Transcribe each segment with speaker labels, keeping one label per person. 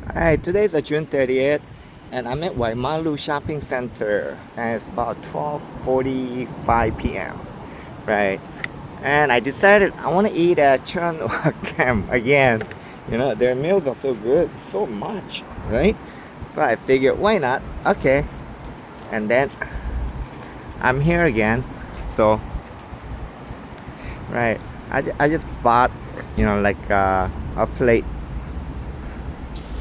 Speaker 1: Alright, today's June 30th and I'm at Waimalu Shopping Center and it's about 12:45 p.m. Right? And I decided I want to eat at Chun Wah Kam again. You know, their meals are so good, so much, right? So I figured, why not? Okay. And then I'm here again. So, right, I just bought, like a plate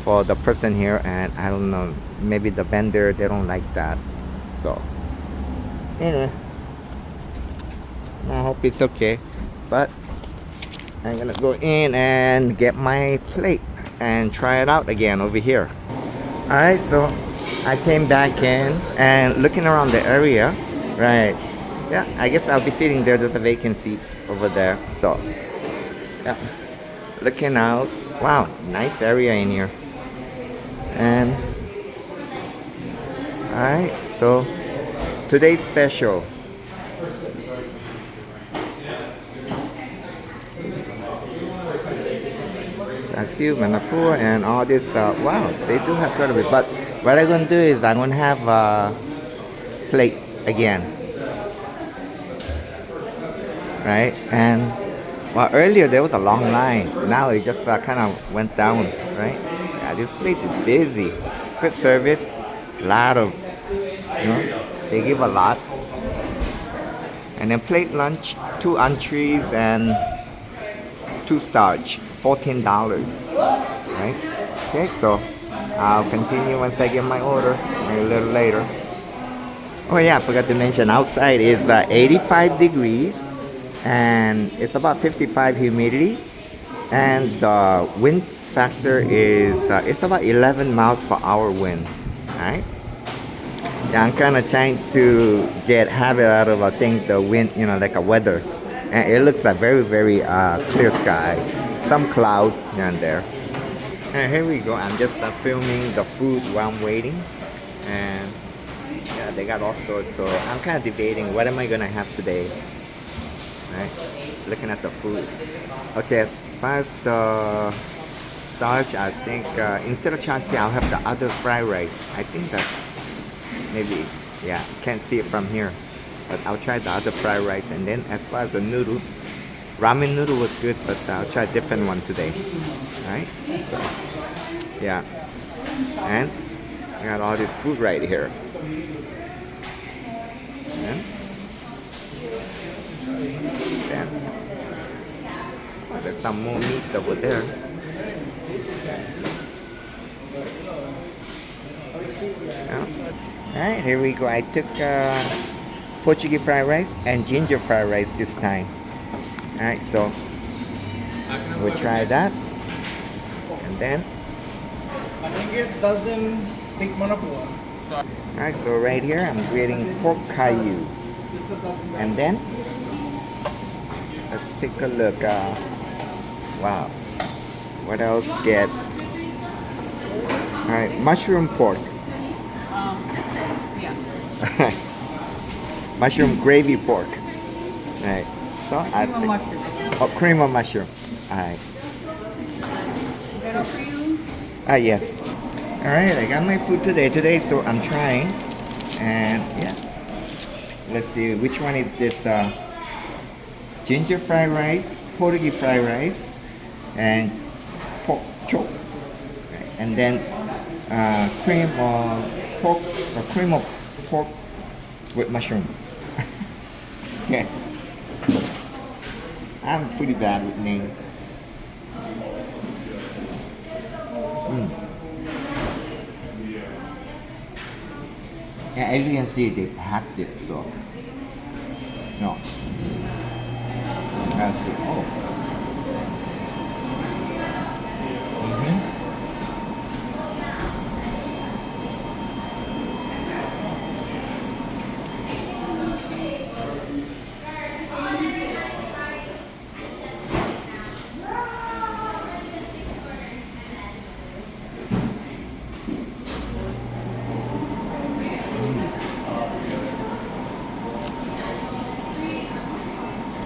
Speaker 1: for the person here, and I don't know, maybe the vendor they don't like that. So anyway, I hope it's okay. But I'm gonna go in and get my plate and try it out again over here. Alright, so I came back in and looking around the area. Right, yeah, I guess I'll be sitting there. There's a vacant seats over there. So yeah, looking out. Wow, nice area in here. And alright, so today's special. Chasiu, manapua, and all this. Wow, they do have quite a bit. But what I'm gonna do is I'm gonna have a plate again, right? And well, earlier there was a long line. Now it just kind of went down, right? Yeah, this place is busy. Good service, lot of, they give a lot. And then plate lunch, two entrees and two starch, $14, right? Okay, so I'll continue once I get my order, maybe a little later. Oh yeah, I forgot to mention outside is 85 degrees and it's about 55 humidity, and the wind factor is it's about 11 miles per hour wind. Right? Yeah, I'm kind of trying to get habit out of saying the wind, like a weather, and it looks like very clear sky, some clouds here and there. And here we go. I'm just filming the food while I'm waiting, and yeah, they got all sorts. So I'm kind of debating what am I gonna have today. Right, looking at the food. Okay, as far as the starch, I think instead of chassi, I'll have the other fried rice. I think that maybe, yeah, can't see it from here, but I'll try the other fried rice. And then as far as the noodle, ramen noodle was good, but I'll try a different one today. Right? So, yeah, and I got all this food right here. And then there's some more meat over there. Yeah. Alright, here we go. I took Portuguese fried rice and ginger fried rice this time. Alright, so we'll try that. And then
Speaker 2: I think it doesn't take manapua.
Speaker 1: alright, so right here I'm getting pork caillou. And then let's take a look. Wow, what else get? Alright, mushroom pork.
Speaker 3: Yeah.
Speaker 1: Mushroom gravy pork. Alright, so I
Speaker 3: Cream of
Speaker 1: think,
Speaker 3: mushroom.
Speaker 1: oh, cream of mushroom. Alright.
Speaker 3: Better for you?
Speaker 1: Yes. Alright, I got my food today, so I'm trying. And yeah. Let's see, which one is this? Ginger fried rice, Portuguese fried rice, and pork chop. Right. And then cream of pork, cream of pork with mushroom. Yeah. I'm pretty bad with names. Yeah, as you can see, they packed it, so no. Let's see. Oh.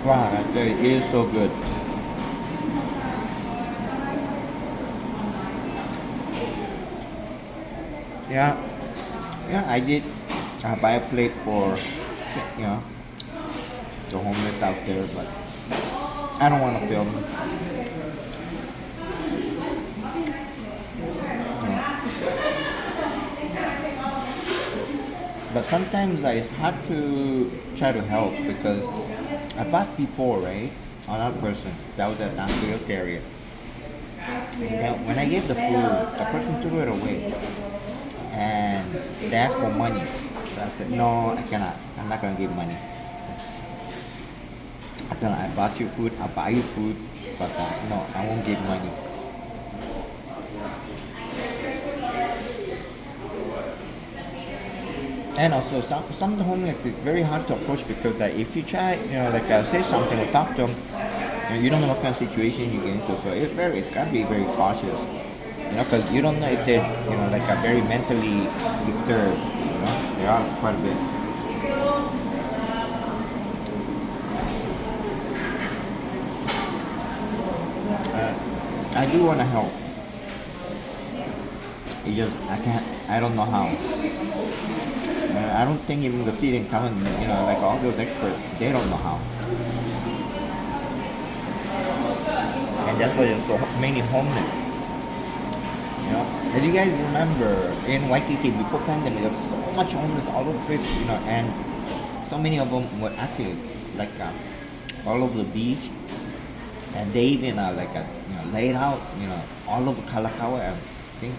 Speaker 1: Wow, that is so good. Yeah, yeah, I did buy a plate for, you know, the homeless out there, but I don't want to film. But sometimes it's hard to try to help because I bought before, right? Another person that was an Ontario carrier. And then when I gave the food, the person threw it away. And they asked for money. So I said, no, I cannot. I'm not going to give money. I told her, I bought you food, I'll buy you food, but no, I won't give money. And also, some of the homeless is very hard to approach because if you try, say something or talk to them, you don't know what kind of situation you get into. So it can be very cautious, because you don't know if they're, very mentally disturbed. They are quite a bit. I do want to help. It just I can't. I don't know how. I don't think even the feeding company, all those experts, they don't know how. And that's why there's so many homeless. As you guys remember, in Waikiki before pandemic, there was so much homeless all over the place, and so many of them were actually all over the beach, and they even laid out, all over Kalakaua and things.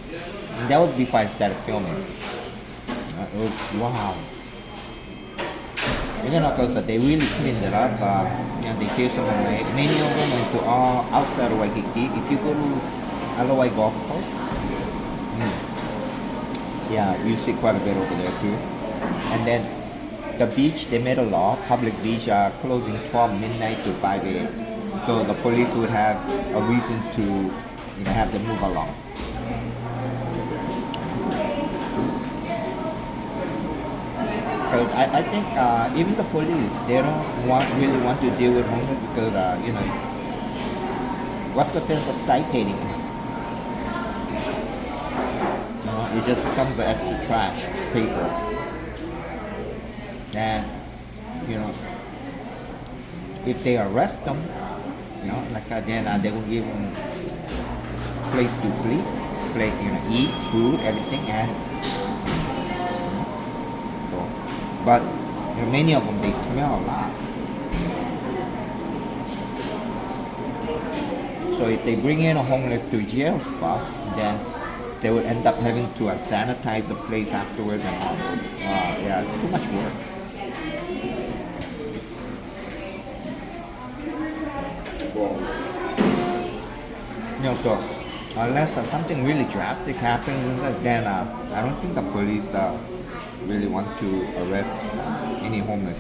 Speaker 1: And that was before I started filming. It was wow. Because they really cleaned it up. They chased them away. Many of them went to all outside of Waikiki. If you go to Alawai Golf Course, yeah, you see quite a bit over there too. And then the beach, they made a law. Public beach are closing 12 midnight to 5 a.m. So the police would have a reason to, have them move along. Because I think even the police, they don't really want to deal with homeless because, what's the sense of citating? It just becomes the extra trash paper. And, if they arrest them, then they will give them place to sleep, eat, food, everything, and but many of them, they smell a lot. So if they bring in a homeless to jail spot, then they would end up having to sanitize the place afterwards and all. Yeah, it's too much work. So unless something really drastic happens, then I don't think the police really want to arrest any homeless.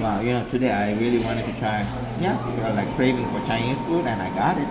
Speaker 1: Wow, today I really wanted to try, craving for Chinese food, and I got it.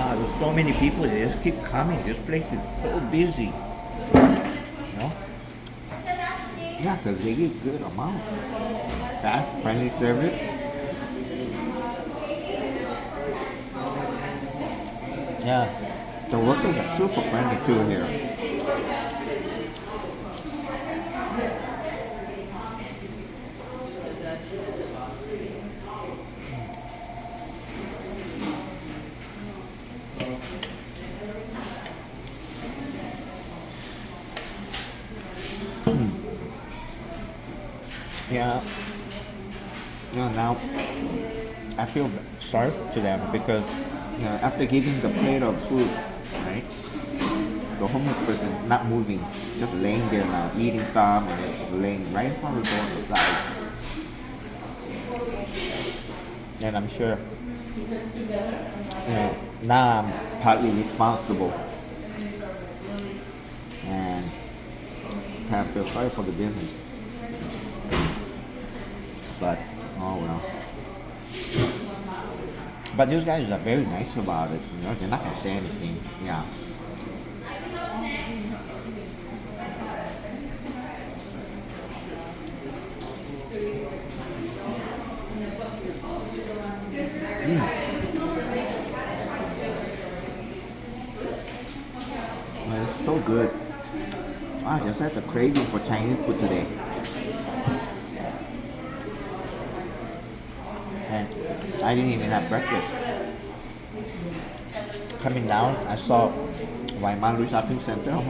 Speaker 1: There's so many people, they just keep coming. This place is so busy. Yeah, because they give good amount. Fast, friendly service. Yeah, the workers are super friendly too here. Yeah, Now I feel sorry to them because after giving the plate of food, right, the homeless person not moving, just laying there now, eating some and it's laying right in front of the door on the side. And I'm sure, now I'm partly responsible and kind of feel sorry for the business. But, oh well. But these guys are very nice about it, they're not gonna say anything, yeah. Well, it's so good. I just had the craving for Chinese food today. And I didn't even have breakfast. Coming down, I saw Waimalu shopping center.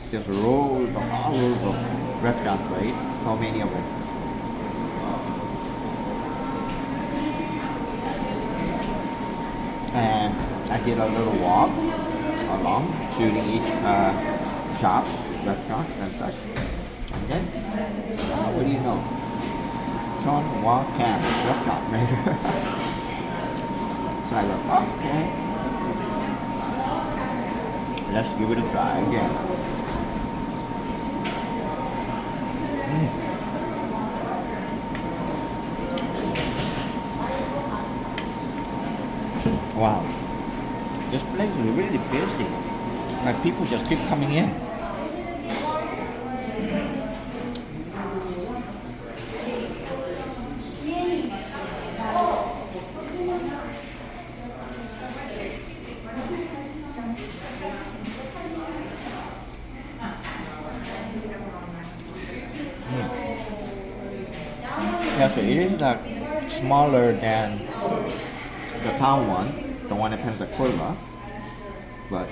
Speaker 1: There's rows of restaurants, right? So many of them. And I did a little walk along, shooting each shop, restaurant, and such. And then, what do you know? Chun Wah Kam restaurant, right? So I go, okay, let's give it a try again. Wow, this place is really busy. Like people just keep coming in. Yeah, so it is smaller than the town one, the one in Pensacola. But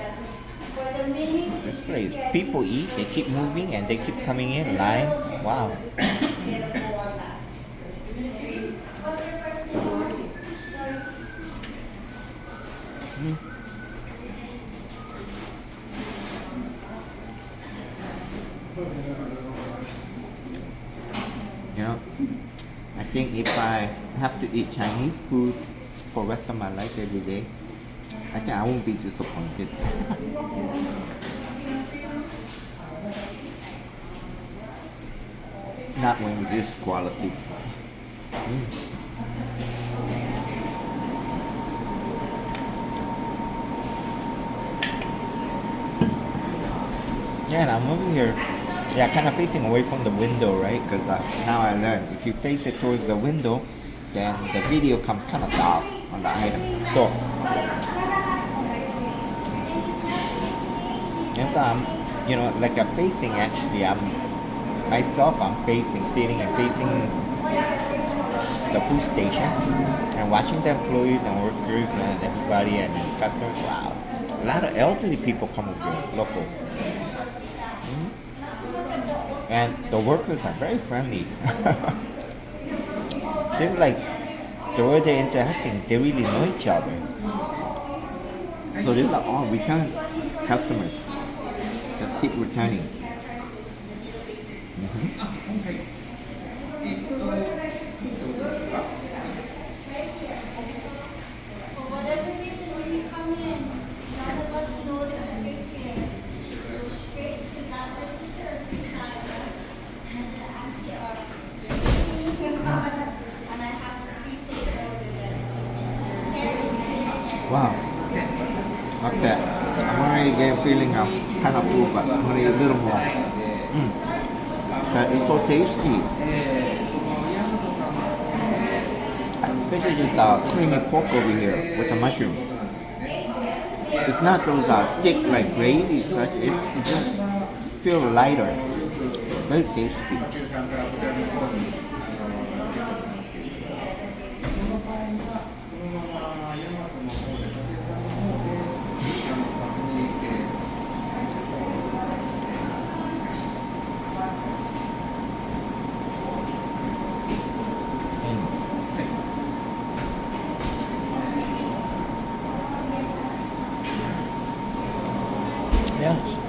Speaker 1: this place, people eat, they keep moving and they keep coming in line. Wow. I think if I have to eat Chinese food for the rest of my life every day, I think I won't be disappointed. Not when with this quality. Yeah, and I'm moving here. Yeah, kind of facing away from the window, right? Because now I learned if you face it towards the window, then the video comes kind of dark on the item. So, yes, like I'm facing actually. I'm facing, sitting and facing the food station and watching the employees and workers and everybody and customers. Wow, a lot of elderly people come over here, local. And the workers are very friendly. They're like, the way they're interacting, they really know each other. So they're like, oh, return customers. Just keep returning. Wow. Okay. I'm already getting feeling I'm kind of full, but I'm gonna eat a little more. It's so tasty. This is just creamy pork over here with the mushroom. It's not those thick like gravy such. It just feels lighter. Very tasty.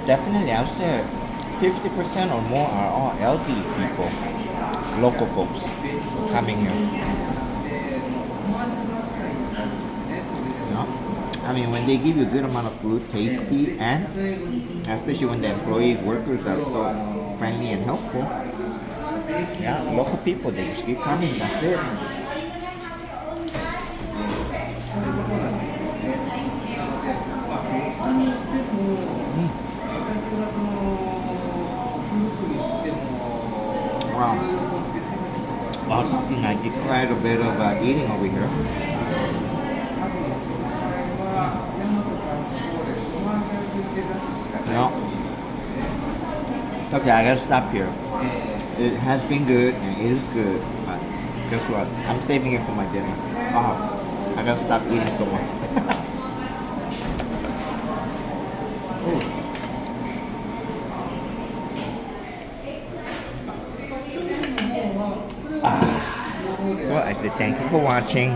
Speaker 1: definitely, I would say 50% or more are all elderly people, local folks coming here. You know? I mean, when they give you a good amount of food, tasty, and especially when the employees, workers are so friendly and helpful, yeah, local people, they just keep coming, that's it. Wow. Wow, something I did quite a bit of eating over here. No. Okay, I gotta stop here. It has been good and it is good, but guess what? I'm saving it for my dinner. Oh, I gotta stop eating so much. So I say thank you for watching.